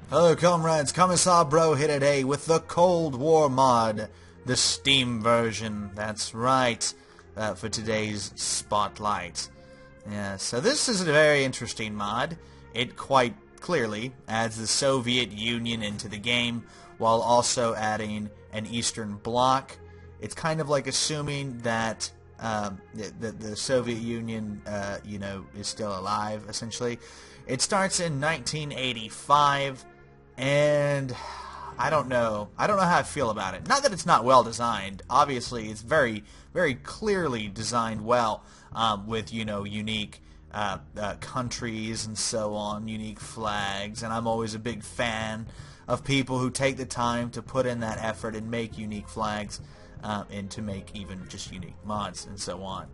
Hello comrades, Commissar Bro here today with the Cold War mod, the Steam version, that's right, for today's Spotlight. Yeah, so this is a very interesting mod. It quite clearly adds the Soviet Union into the game while also adding an Eastern Bloc. It's kind of like assuming that the Soviet Union, is still alive, essentially. It starts in 1985. And I don't know how I feel about it. Not that it's not well designed. Obviously, it's very, very clearly designed well, with unique countries and so on, unique flags. And I'm always a big fan of people who take the time to put in that effort and make unique flags, and to make even just unique mods and so on.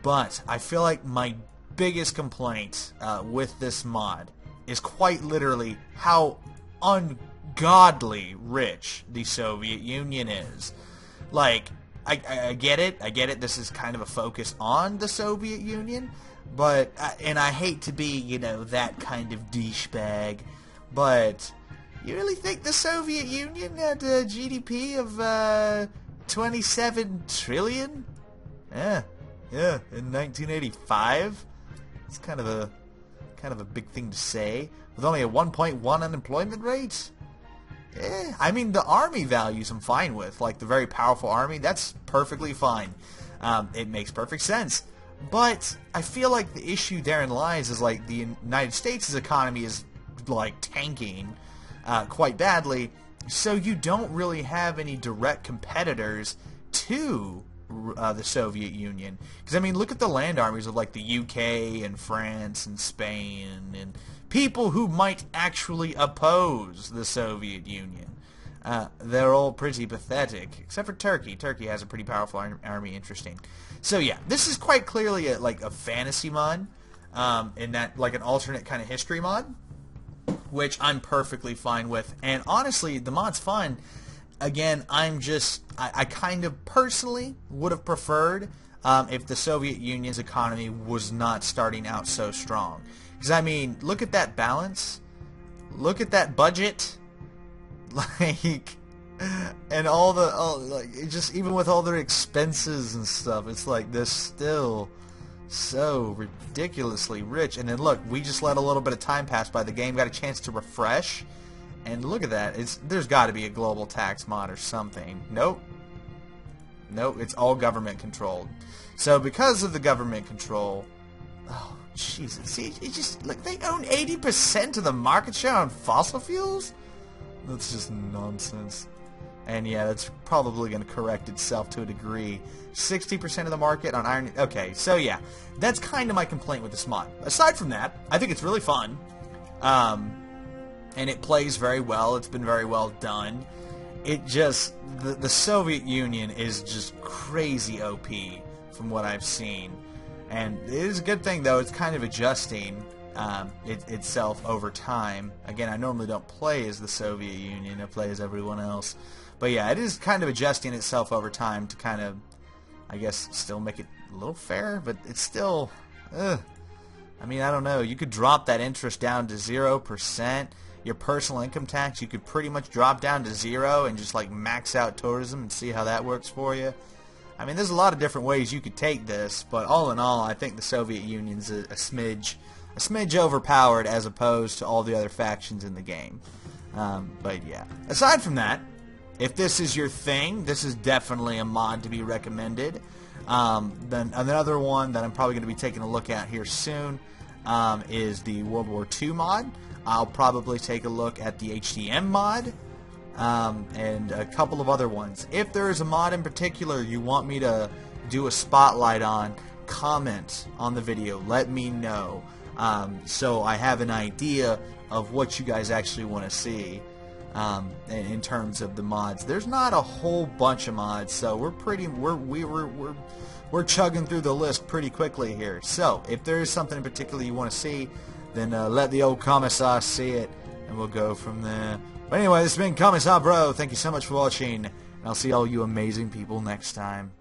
But I feel like my biggest complaint with this mod is quite literally how ungodly rich the Soviet Union is. Like, I get it, this is kind of a focus on the Soviet Union, but, and I hate to be, that kind of douchebag, but you really think the Soviet Union had a GDP of, 27 trillion? Yeah, in 1985? It's kind of a big thing to say, with only a 1.1 unemployment rate. I mean, the army values I'm fine with, like the very powerful army, that's perfectly fine. It makes perfect sense. But I feel like the issue therein lies is like the United States' economy is like tanking quite badly, so you don't really have any direct competitors to the Soviet Union. Because, I mean, look at the land armies of, like, the UK and France and Spain and people who might actually oppose the Soviet Union. They're all pretty pathetic, except for Turkey. Turkey has a pretty powerful army, interesting. So, yeah, this is quite clearly, a fantasy mod, in that, like, an alternate kind of history mod, which I'm perfectly fine with. And, honestly, the mod's fun. Again, I kind of personally would have preferred if the Soviet Union's economy was not starting out so strong. Because, I mean, look at that balance. Look at that budget. Like, and even with all their expenses and stuff, it's like they're still so ridiculously rich. And then look, we just let a little bit of time pass by. The game got a chance to refresh. And look at that. There's got to be a global tax mod or something. Nope. Nope, it's all government controlled. So because of the government control, oh, Jesus. See, look, they own 80% of the market share on fossil fuels? That's just nonsense. And yeah, that's probably going to correct itself to a degree. 60% of the market on iron. Okay, so yeah, that's kind of my complaint with this mod. Aside from that, I think it's really fun. And it plays very well. It's been very well done. It just, the Soviet Union is just crazy OP from what I've seen. And it is a good thing, though. It's kind of adjusting itself over time. Again, I normally don't play as the Soviet Union. I play as everyone else. But yeah, it is kind of adjusting itself over time to kind of, I guess, still make it a little fair. But it's still, I mean, I don't know. You could drop that interest down to 0%. Your personal income tax, you could pretty much drop down to 0 and just like max out tourism and see how that works for you. I mean, there's a lot of different ways you could take this, but all in all, I think the Soviet Union's a smidge overpowered as opposed to all the other factions in the game. But yeah, aside from that, if this is your thing, this is definitely a mod to be recommended. Then another one that I'm probably going to be taking a look at here soon is the World War II mod. I'll probably take a look at the HDM mod, and a couple of other ones. If there is a mod in particular you want me to do a spotlight on, comment on the video. Let me know, so I have an idea of what you guys actually want to see in terms of the mods. There's not a whole bunch of mods, so we're chugging through the list pretty quickly here. So if there is something in particular you want to see, then let the old Commissar see it, and we'll go from there. But anyway, this has been Commissar Bro. Thank you so much for watching, and I'll see all you amazing people next time.